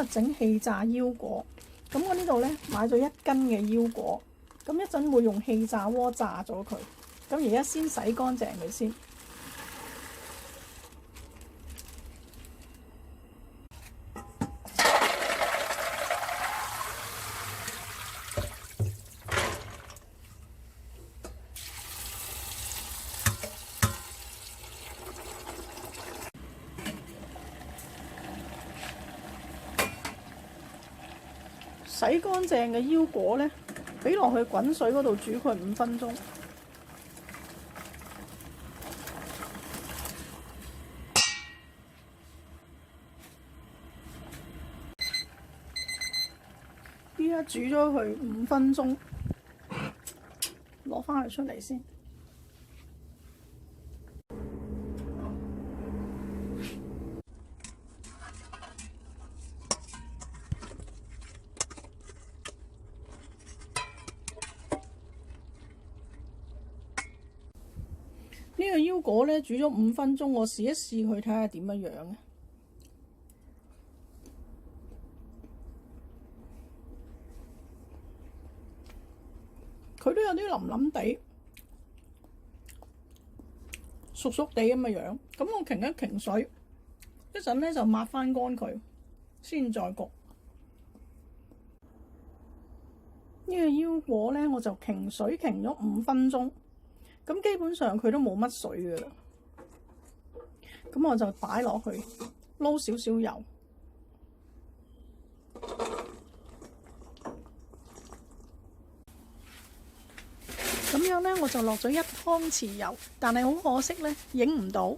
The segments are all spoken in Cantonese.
日整氣炸腰果，咁我呢度咧買咗1斤嘅腰果，咁一陣會用氣炸鍋炸咗佢。咁而家先洗乾淨佢先。洗乾淨嘅腰果咧，俾落去滾水嗰度煮佢5分鐘。依家煮咗佢5分鐘，攞翻佢出嚟先。呢個腰果咧煮咗5分鐘，我試一試佢睇下點樣樣嘅。佢都有啲腍腍地、熟熟地咁嘅樣。咁我擎一擎水，一陣咧就抹翻乾佢，先再焗。呢個腰果咧我就擎水擎咗5分鐘。咁基本上佢都冇乜水㗎啦，咁我就擺落去撈少少油，咁樣咧我就落咗1湯匙油，但係好可惜咧影唔到。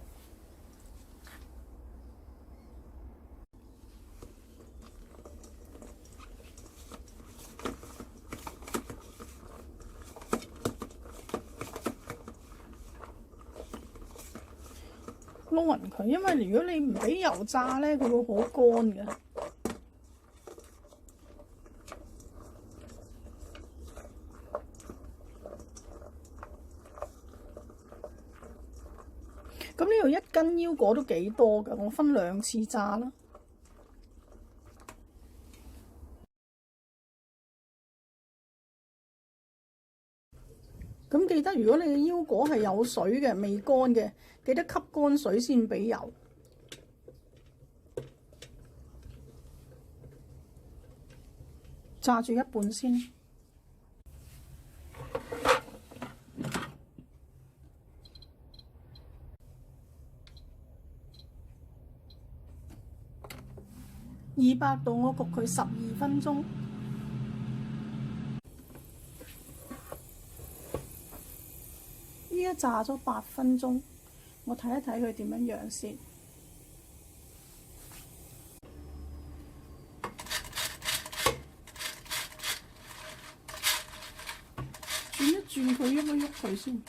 撈勻佢，因為如果你唔俾油炸咧，佢會好乾嘅。咁呢度1斤腰果都幾多㗎，我分2次炸啦。咁記得，如果你嘅腰果係有水嘅、未乾嘅，記得吸乾水先俾油。炸住一半先。200度我焗佢12分鐘。依家炸咗8分鐘，我睇一睇佢點樣樣先。轉一轉佢，喐一喐佢先。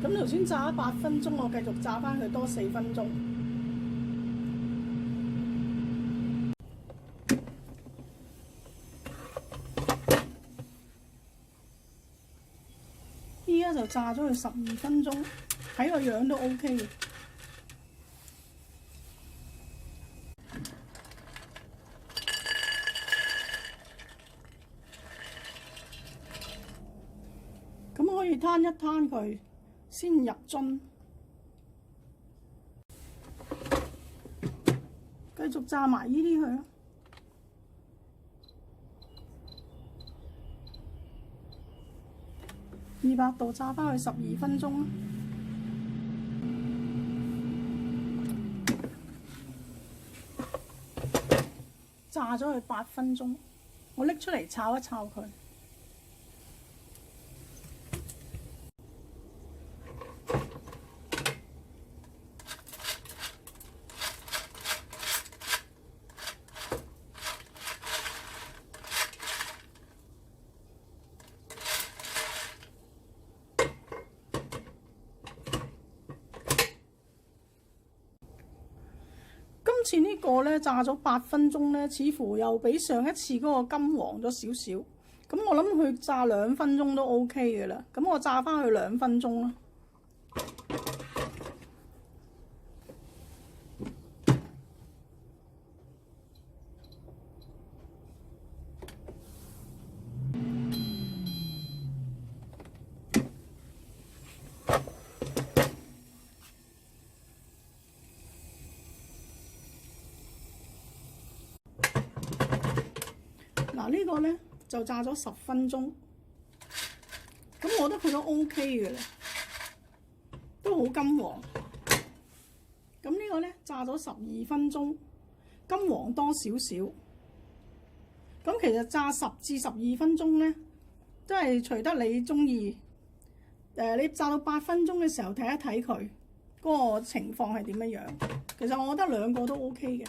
咁頭先炸咗8分鐘，我繼續炸返佢多4分鐘。依家就炸咗佢12分鐘，睇個樣都 OK 嘅。咁可以攤一攤佢。先入樽，繼續炸埋呢啲佢。200度炸返去12分鐘啦。炸咗佢8分鐘，我拎出嚟炒一炒佢。次呢個咧炸咗8分鐘咧，似乎又比上一次嗰個金黃咗少少。咁我諗佢炸2分鐘都 OK 嘅啦。咁我炸翻去2分鐘啦。嗱，呢個咧就炸咗10分鐘，咁我覺得佢都 OK 嘅啦，都好金黃。咁呢個咧炸咗12分鐘，金黃多少少。咁其實炸10至12分鐘咧，都係隨得你中意。你炸到8分鐘嘅時候睇一睇佢嗰個情況係點樣樣。其實我覺得兩個都 OK 嘅。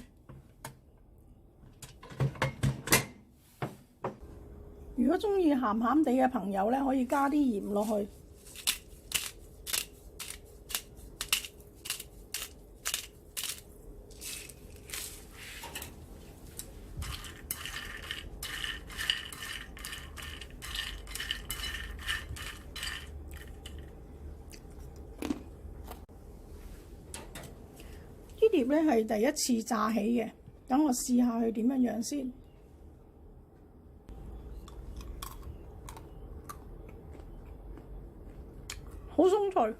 如果中意鹹鹹地嘅朋友咧，可以加啲鹽落去。呢碟咧係第一次炸起嘅，等我試下佢點樣樣先。好鬆脆，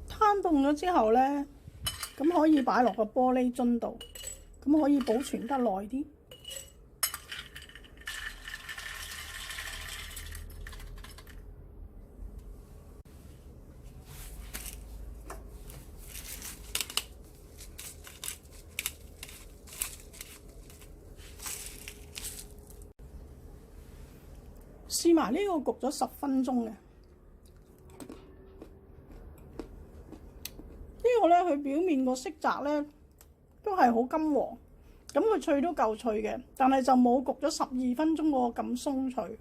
攤凍咗之後咧，咁可以擺落個玻璃樽度，咁可以保存得耐啲。試埋呢個焗咗10分鐘嘅，呢個咧佢表面個色澤咧都係好金黃，咁佢脆都夠脆嘅，但係就冇焗咗12分鐘嗰個咁鬆脆。